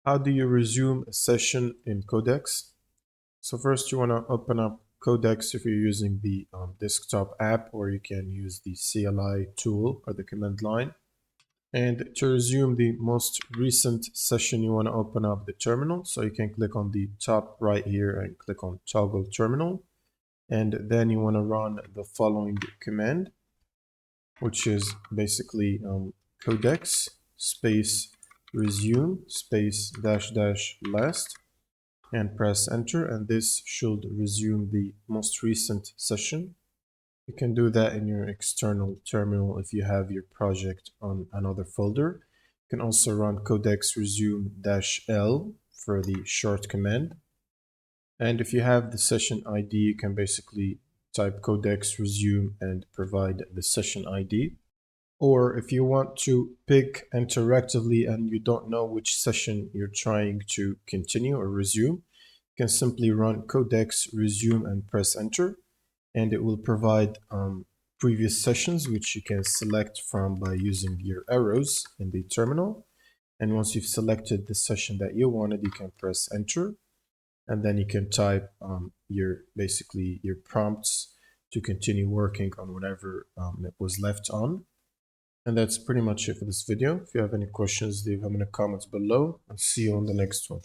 How do you resume a session in Codex? So first you want to open up Codex if you're using the desktop app, or you can use the CLI tool or the command line. And to resume the most recent session, you want to open up the terminal. So you can click on the top right here and click on toggle terminal. And then you want to run the following command, which is basically codex space resume space dash dash last, and press enter, and this should resume the most recent session. You can do that in your external terminal if you have your project on another folder. You can also run codex resume -l for the short command. And if you have the session ID, you can basically type codex resume and provide the session ID. Or if you want to pick interactively and you don't know which session you're trying to continue or resume, you can simply run codex resume and press enter, and it will provide previous sessions which you can select from by using your arrows in the terminal. And once you've selected the session that you wanted, you can press enter, and then you can type basically your prompts to continue working on whatever it was left on. And that's pretty much it for this video. If you have any questions, leave them in the comments below, and see you on the next one.